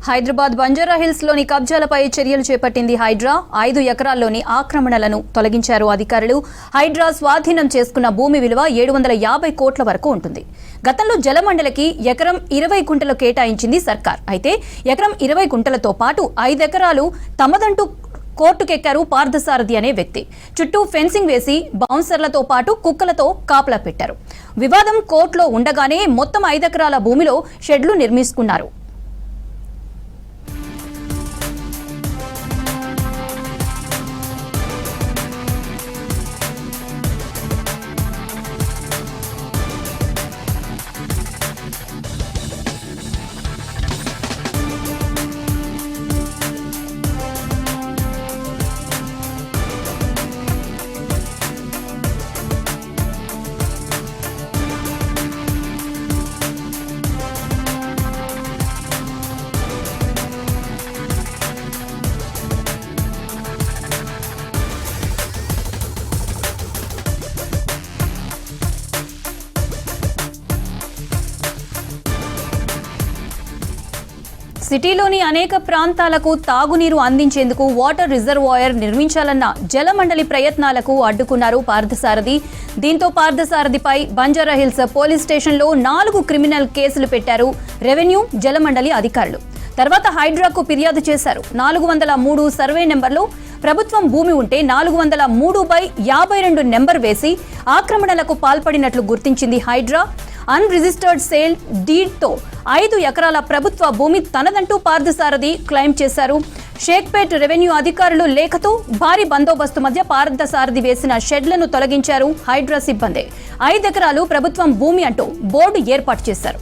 Hyderabad Banjara hills లోని కబ్జాలపై చర్యలు చేపట్టింది హైడ్రా. 5 ఎకరాల్లోని ఆక్రమణలను తొలగించారు అధికారులు. హైడ్రా స్వాధీనం చేసుకున్న భూమి విలువ 750 కోట్ల వరకు ఉంటుంది. గతంలో జలమండలికి ఎకరం 20 గుంటలు కేటాయించింది సర్కార్. అయితే ఎకరం 20 గుంటలతో పాటు 5 ఎకరాలు తమదంటూ కోర్టుకెక్కారు పార్థసారథి అనే వ్యక్తి. చుట్టూ ఫెన్సింగ్ వేసి బౌన్సర్లతో పాటు కుక్కలతో కాపలా పెట్టారు. వివాదం కోర్టులో ఉండగానే మొత్తం 5 ఎకరాల భూమిలో షెడ్లు నిర్మిస్తున్నారు. సిటీలోని అనేక ప్రాంతాలకు తాగునీరు అందించేందుకు వాటర్ రిజర్వాయర్ నిర్మించాలన్న జలమండలి ప్రయత్నాలకు అడ్డుకున్నారు పార్థసారథి. దీంతో పార్థసారథిపై బంజారాహిల్స్ పోలీస్ స్టేషన్లో 4 క్రిమినల్ కేసులు పెట్టారు రెవెన్యూ జలమండలి అధికారులు. తర్వాత హైడ్రాకు ఫిర్యాదు చేశారు. 403 సర్వే నెంబర్లో ప్రభుత్వం భూమి ఉంటే 403/52 నెంబర్ వేసి ఆక్రమణలకు పాల్పడినట్లు గుర్తించింది హైడ్రా. అన్రిజిస్టర్డ్ సేల్ డీడ్తో 5 ఎకరాల ప్రభుత్వ భూమి తనదంటూ పార్థసారథి క్లెయిమ్ చేశారు. షేక్పేట్ రెవెన్యూ అధికారులు లేఖతో భారీ బందోబస్తు మధ్య పార్థసారథి వేసిన షెడ్లను తొలగించారు హైడ్రా సిబ్బంది. 5 ఎకరాలు ప్రభుత్వం భూమి అంటూ బోర్డు ఏర్పాటు చేశారు.